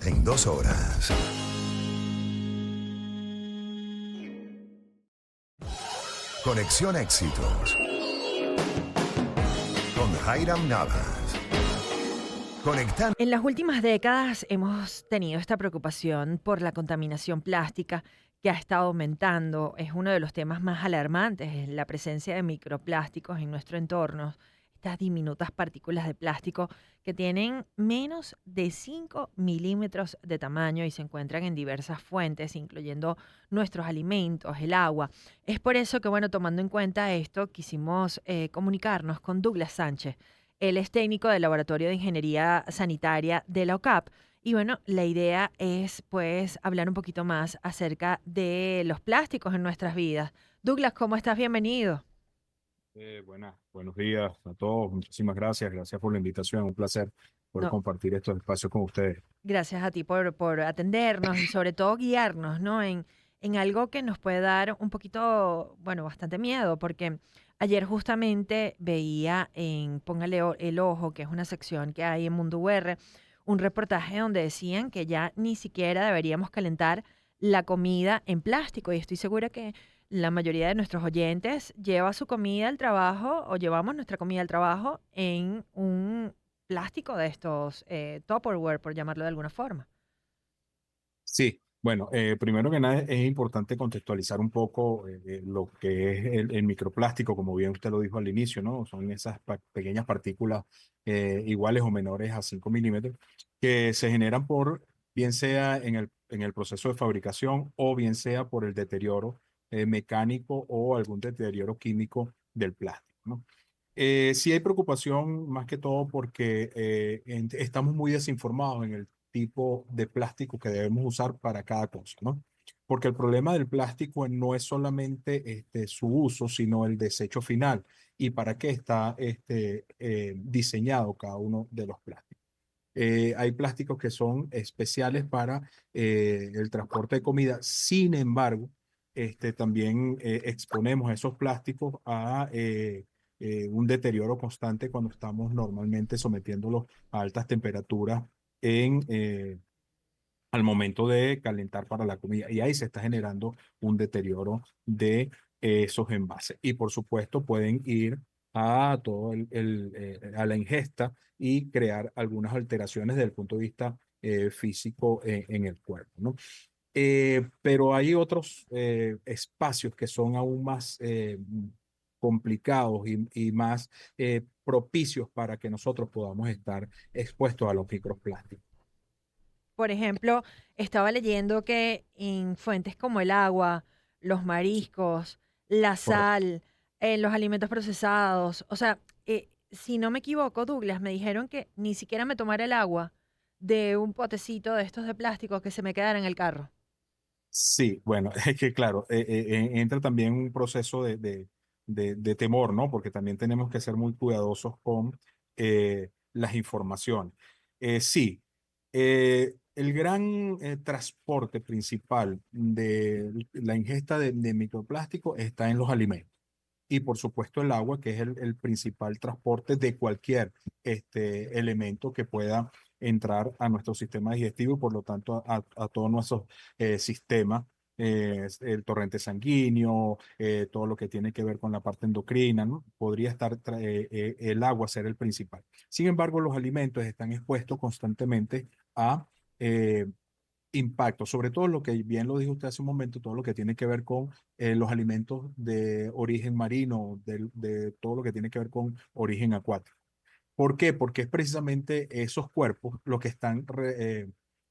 en 2 horas. Conexión Éxitos con Jairam Navas. Conectando. En las últimas décadas hemos tenido esta preocupación por la contaminación plástica que ha estado aumentando. Es uno de los temas más alarmantes, es la presencia de microplásticos en nuestro entorno. Estas diminutas partículas de plástico que tienen menos de 5 milímetros de tamaño y se encuentran en diversas fuentes, incluyendo nuestros alimentos, el agua. Es por eso que, bueno, tomando en cuenta esto, quisimos comunicarnos con Douglas Sánchez. Él es técnico del Laboratorio de Ingeniería Sanitaria de la UCAP. Y bueno, la idea es pues hablar un poquito más acerca de los plásticos en nuestras vidas. Douglas, ¿cómo estás? Bienvenido. Buenos días a todos. Muchísimas gracias. Gracias por la invitación. Un placer poder No, compartir estos espacios con ustedes. gracias a ti por atendernos y sobre todo guiarnos, ¿no? En algo que nos puede dar un poquito, bueno, bastante miedo, porque ayer justamente veía en Póngale el Ojo, que es una sección que hay en Mundo UR, un reportaje donde decían que ya ni siquiera deberíamos calentar la comida en plástico. Y estoy segura que la mayoría de nuestros oyentes lleva su comida al trabajo o llevamos nuestra comida al trabajo en un plástico de estos Tupperware, por llamarlo de alguna forma. Sí, bueno, primero que nada es importante contextualizar un poco lo que es el microplástico, como bien usted lo dijo al inicio, ¿no? Son esas pequeñas partículas iguales o menores a 5 milímetros que se generan bien sea en el proceso de fabricación o bien sea por el deterioro mecánico o algún deterioro químico del plástico, ¿no? Sí hay preocupación más que todo porque estamos muy desinformados en el tipo de plástico que debemos usar para cada cosa, ¿no? Porque el problema del plástico no es solamente su uso, sino el desecho final y para qué está diseñado cada uno de los plásticos. Hay plásticos que son especiales para el transporte de comida. Sin embargo, también exponemos esos plásticos a un deterioro constante cuando estamos normalmente sometiéndolos a altas temperaturas en, al momento de calentar para la comida. Y ahí se está generando un deterioro de esos envases. Y por supuesto pueden ir a a la ingesta y crear algunas alteraciones desde el punto de vista físico en el cuerpo, ¿no? Pero hay otros espacios que son aún más complicados y más propicios para que nosotros podamos estar expuestos a los microplásticos. Por ejemplo, estaba leyendo que en fuentes como el agua, los mariscos, la Correcto. sal, los alimentos procesados, o sea, si no me equivoco, Douglas, me dijeron que ni siquiera me tomara el agua de un potecito de estos de plástico que se me quedara en el carro. Sí, bueno, es que claro, entra también un proceso de temor, ¿no? Porque también tenemos que ser muy cuidadosos con las informaciones. Sí, el gran transporte principal de la ingesta de microplástico está en los alimentos. Y por supuesto el agua, que es el principal transporte de cualquier elemento que pueda entrar a nuestro sistema digestivo y por lo tanto a todos nuestros sistemas, el torrente sanguíneo, todo lo que tiene que ver con la parte endocrina, ¿no? Podría estar el agua ser el principal. Sin embargo, los alimentos están expuestos constantemente a eh, impacto, sobre todo lo que bien lo dijo usted hace un momento, todo lo que tiene que ver con los alimentos de origen marino, de todo lo que tiene que ver con origen acuático. ¿Por qué? Porque es precisamente esos cuerpos los que están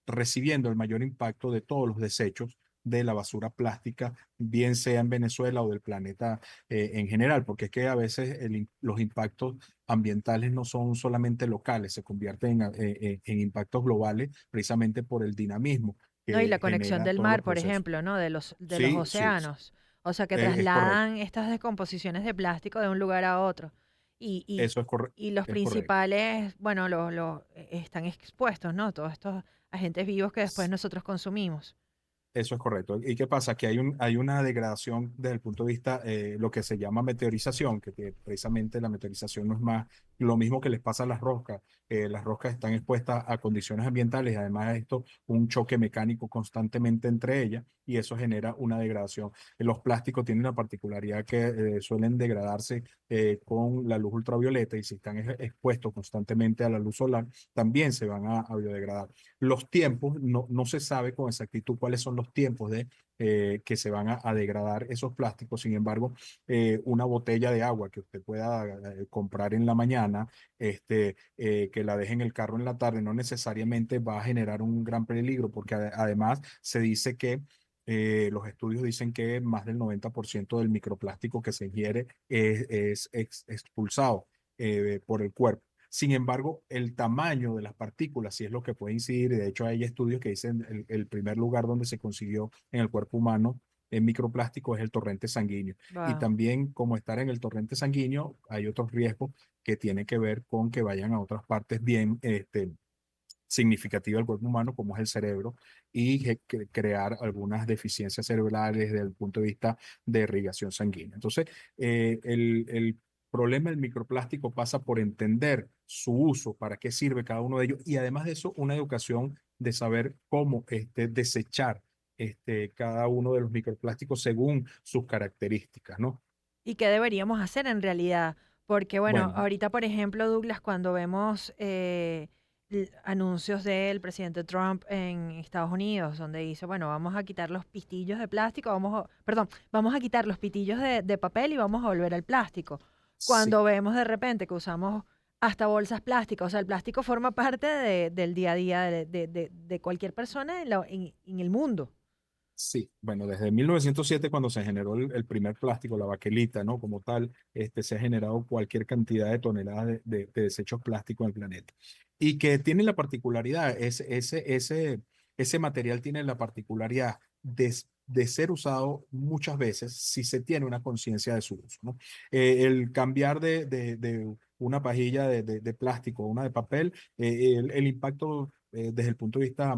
recibiendo el mayor impacto de todos los desechos de la basura plástica, bien sea en Venezuela o del planeta en general, porque es que a veces los impactos ambientales no son solamente locales, se convierten en impactos globales precisamente por el dinamismo No, y la que conexión genera del todos los mar, por procesos. ejemplo, ¿no? De los Sí, sí, océanos. O sea, que es correcto. trasladan estas descomposiciones de plástico de un lugar a otro. Y, y, Eso y los es correcto. principales, bueno, están expuestos, ¿no? Todos estos agentes vivos que después nosotros consumimos. Eso es correcto. ¿Y qué pasa? Que hay una degradación desde el punto de vista lo que se llama meteorización, precisamente la meteorización no es más Lo mismo que les pasa a las roscas están expuestas a condiciones ambientales y además de esto, un choque mecánico constantemente entre ellas y eso genera una degradación. Los plásticos tienen la particularidad que suelen degradarse con la luz ultravioleta y si están expuestos constantemente a la luz solar, también se van a biodegradar. Los tiempos, no se sabe con exactitud cuáles son los tiempos de que se van a degradar esos plásticos. Sin embargo, una botella de agua que usted pueda comprar en la mañana, que la deje en el carro en la tarde, no necesariamente va a generar un gran peligro, porque además se dice que los estudios dicen que más del 90% del microplástico que se ingiere es expulsado por el cuerpo. Sin embargo, el tamaño de las partículas sí es lo que puede incidir, y de hecho hay estudios que dicen el primer lugar donde se consiguió en el cuerpo humano en microplástico es el torrente sanguíneo. Y Wow. también como estar en el torrente sanguíneo, hay otros riesgos que tienen que ver con que vayan a otras partes bien significativas del cuerpo humano, como es el cerebro, y crear algunas deficiencias cerebrales desde el punto de vista de irrigación sanguínea. Entonces, el problema del microplástico pasa por entender su uso, para qué sirve cada uno de ellos, y además de eso, una educación de saber cómo desechar cada uno de los microplásticos según sus características, ¿no? ¿Y qué deberíamos hacer en realidad? Porque, bueno, Bueno, ahorita, por ejemplo, Douglas, cuando vemos anuncios del presidente Trump en Estados Unidos, donde dice, bueno, vamos a quitar los pistillos de plástico, perdón, vamos a quitar los pitillos de papel y vamos a volver al plástico. sí. Cuando vemos de repente que usamos hasta bolsas plásticas, o sea, el plástico forma parte del día a día de cualquier persona en el mundo. Sí, bueno, desde 1907 cuando se generó el primer plástico, la baquelita, ¿no? Como tal, se ha generado cualquier cantidad de toneladas de desechos plásticos en el planeta. Y que tiene la particularidad, ese material tiene la particularidad de ser usado muchas veces si se tiene una conciencia de su uso, ¿no? El cambiar de una pajilla de plástico a una de papel, el impacto desde el punto de vista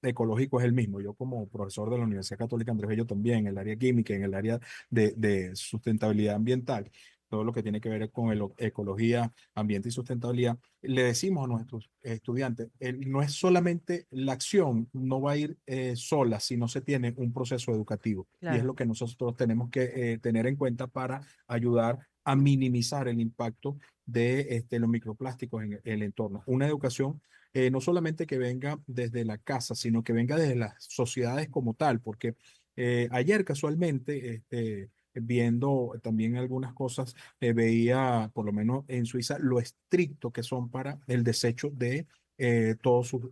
ecológico es el mismo. Yo como profesor de la Universidad Católica Andrés Bello también, en el área química, en el área de sustentabilidad ambiental, todo lo que tiene que ver con ecología, ambiente y sustentabilidad, le decimos a nuestros estudiantes, no es solamente la acción, no va a ir sola si no se tiene un proceso educativo. Y es Claro. lo que nosotros tenemos que tener en cuenta para ayudar a minimizar el impacto de los microplásticos en el entorno. Una educación no solamente que venga desde la casa, sino que venga desde las sociedades como tal, porque ayer casualmente, viendo también algunas cosas, veía, por lo menos en Suiza, lo estricto que son para el desecho de todos sus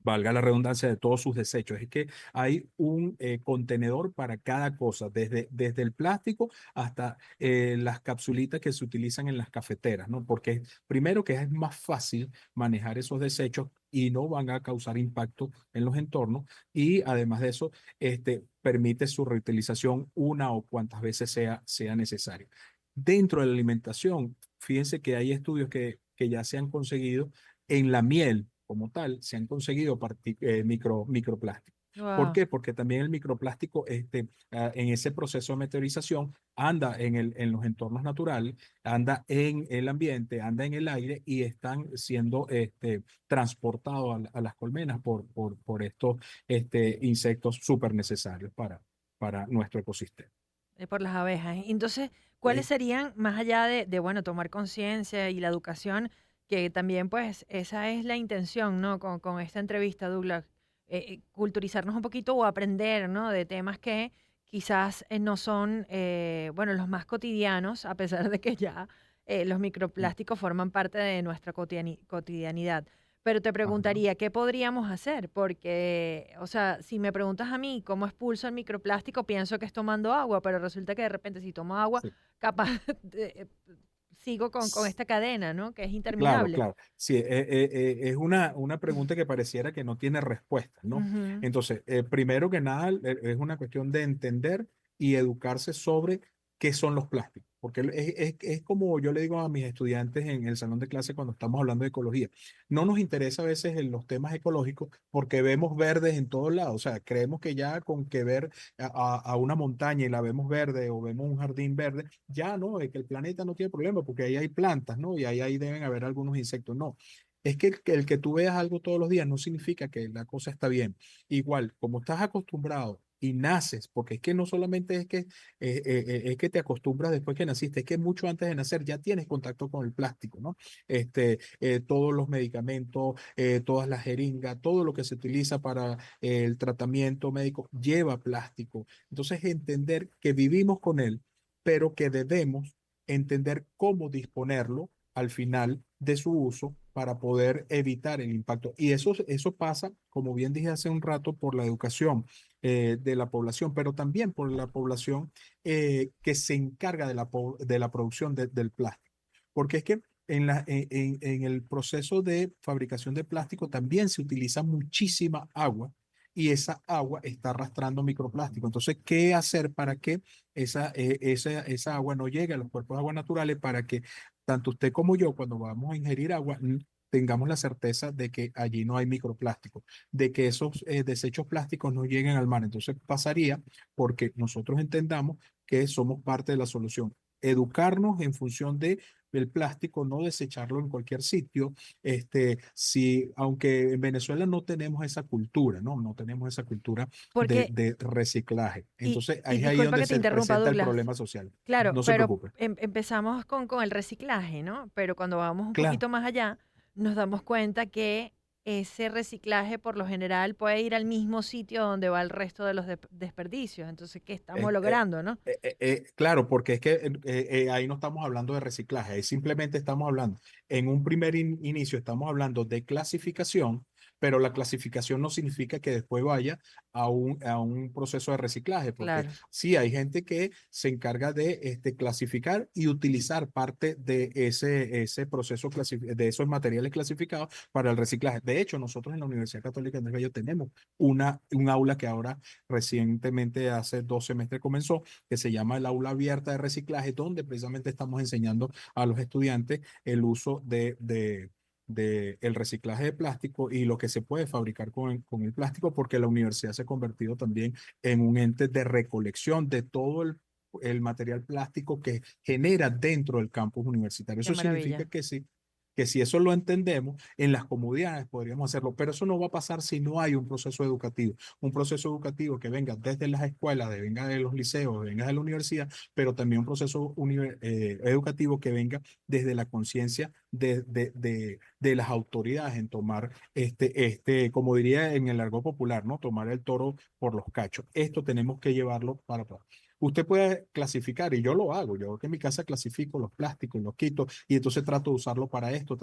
valga la redundancia, de todos sus desechos. Es que hay un contenedor para cada cosa, desde el plástico hasta las capsulitas que se utilizan en las cafeteras, ¿no? Porque primero que es más fácil manejar esos desechos y no van a causar impacto en los entornos y además de eso, permite su reutilización una o cuantas veces sea necesario. Dentro de la alimentación, fíjense que hay estudios que ya se han conseguido en la miel como tal, se han conseguido microplásticos. ¿Por Wow. qué? Porque también el microplástico en ese proceso de meteorización anda en los entornos naturales, anda en el ambiente, anda en el aire y están siendo transportados a las colmenas por estos insectos súper necesarios para nuestro ecosistema. Por las abejas. Entonces, ¿cuáles Eh, serían, más allá bueno, tomar conciencia y la educación, que también, pues, esa es la intención, ¿no? Con esta entrevista, Douglas, culturizarnos un poquito o aprender, ¿no? De temas que quizás no son, bueno, los más cotidianos, a pesar de que ya los microplásticos forman parte de nuestra cotidianidad. Pero te Ajá, preguntaría, ¿qué podríamos hacer? Porque, o sea, si me preguntas a mí cómo expulso el microplástico, pienso que es tomando agua, pero resulta que de repente si tomo agua, sí. capaz sigo con esta cadena, ¿no? Que es Claro, interminable. claro. Sí, es una pregunta que pareciera que no tiene respuesta, ¿no? Ujú. Entonces, primero que nada, es una cuestión de entender y educarse sobre qué son los plásticos. porque es como yo le digo a mis estudiantes en el salón de clase cuando estamos hablando de ecología. No nos interesa a veces en los temas ecológicos porque vemos verdes en todos lados. O sea, creemos que ya con que ver a una montaña y la vemos verde o vemos un jardín verde, ya no, es que el planeta no tiene problema porque ahí hay plantas, ¿no? Y ahí deben haber algunos insectos. No. Es que el que tú veas algo todos los días no significa que la cosa está bien. Igual, como estás acostumbrado y naces, porque es que no solamente es que te acostumbras después que naciste, es que mucho antes de nacer ya tienes contacto con el plástico, ¿no? Todos los medicamentos, todas las jeringas, todo lo que se utiliza para el tratamiento médico lleva plástico. Entonces, entender que vivimos con él, pero que debemos entender cómo disponerlo al final de su uso para poder evitar el impacto. Y eso pasa, como bien dije hace un rato, por la educación de la población, pero también por la población que se encarga de la producción del plástico. Porque es que en el proceso de fabricación de plástico también se utiliza muchísima agua y esa agua está arrastrando microplástico. Entonces, ¿qué hacer para que esa agua no llegue a los cuerpos de agua naturales para que tanto usted como yo, cuando vamos a ingerir agua, tengamos la certeza de que allí no hay microplástico, de que esos desechos plásticos no lleguen al mar? Entonces pasaría porque nosotros entendamos que somos parte de la solución. Educarnos en función de el plástico, no desecharlo en cualquier sitio. Si, aunque en Venezuela no tenemos esa cultura, ¿no? No tenemos esa cultura de, Porque, de reciclaje. Entonces, y es ahí disculpa donde que te se interrumpa, presenta el Douglas. problema social. Claro, No se pero preocupe. empezamos con el reciclaje, ¿no? Pero cuando vamos un Claro. poquito más allá, nos damos cuenta que ese reciclaje por lo general puede ir al mismo sitio donde va el resto de los desperdicios. Entonces, ¿qué estamos Eh, eh, logrando, no? claro, porque es que ahí no estamos hablando de reciclaje, ahí simplemente estamos hablando, en un primer inicio estamos hablando de clasificación, pero la clasificación no significa que después vaya a un proceso de reciclaje, porque Claro, sí, hay gente que se encarga de clasificar y utilizar parte de ese proceso de esos materiales clasificados para el reciclaje. De hecho, nosotros en la Universidad Católica de Andrés Bello tenemos un aula que ahora recientemente hace 2 semestres comenzó, que se llama el aula abierta de reciclaje, donde precisamente estamos enseñando a los estudiantes el uso de el reciclaje de plástico y lo que se puede fabricar con el plástico, porque la universidad se ha convertido también en un ente de recolección de todo el material plástico que genera dentro del campus universitario. qué Eso significa maravilla. que si eso lo entendemos, en las comunidades podríamos hacerlo, pero eso no va a pasar si no hay un proceso educativo que venga desde las escuelas, venga de los liceos, venga de la universidad, pero también un proceso educativo que venga desde la conciencia de las autoridades en tomar como diría en el argot popular, ¿no? Tomar el toro por los cachos. Esto tenemos que llevarlo para atrás. Usted puede clasificar, y yo lo hago, yo que en mi casa clasifico los plásticos, los quito, y entonces trato de usarlo para esto,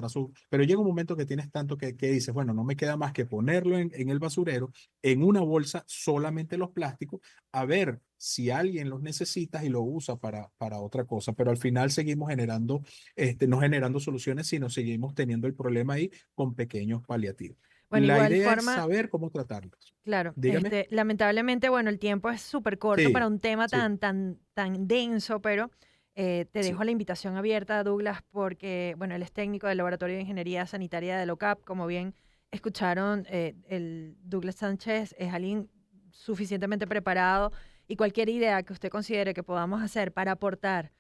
pero llega un momento que tienes tanto que dices, bueno, no me queda más que ponerlo en el basurero, en una bolsa, solamente los plásticos, a ver si alguien los necesita y lo usa para otra cosa, pero al final seguimos no generando soluciones, sino seguimos teniendo el problema ahí con pequeños paliativos. Bueno, La igual idea es forma, saber cómo tratarlos. claro, Dígame. lamentablemente, bueno, el tiempo es súper corto para Sí, un tema sí, tan denso, pero te dejo sí. la invitación abierta, Douglas, porque, bueno, él es técnico del Laboratorio de Ingeniería Sanitaria de LOCAP. Como bien escucharon, el Douglas Sánchez es alguien suficientemente preparado y cualquier idea que usted considere que podamos hacer para aportar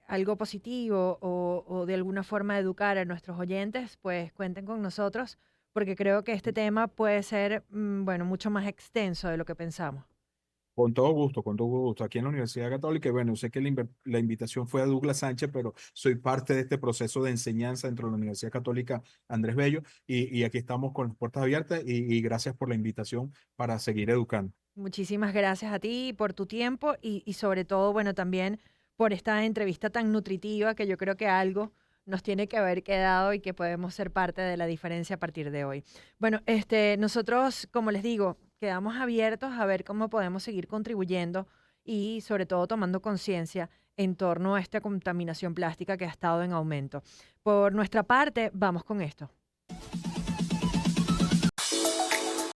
algo positivo o de alguna forma educar a nuestros oyentes, pues cuenten con nosotros porque creo que este tema puede ser, bueno, mucho más extenso de lo que pensamos. Con todo gusto, con todo gusto. Aquí en la Universidad Católica, y bueno, sé que la invitación fue a Douglas Sánchez, pero soy parte de este proceso de enseñanza dentro de la Universidad Católica Andrés Bello, y aquí estamos con las puertas abiertas, y gracias por la invitación para seguir educando. Muchísimas gracias a ti por tu tiempo y sobre todo, bueno, también por esta entrevista tan nutritiva que yo creo que algo nos tiene que haber quedado y que podemos ser parte de la diferencia a partir de hoy. Bueno, nosotros, como les digo, quedamos abiertos a ver cómo podemos seguir contribuyendo y sobre todo tomando conciencia en torno a esta contaminación plástica que ha estado en aumento. Por nuestra parte, vamos con esto.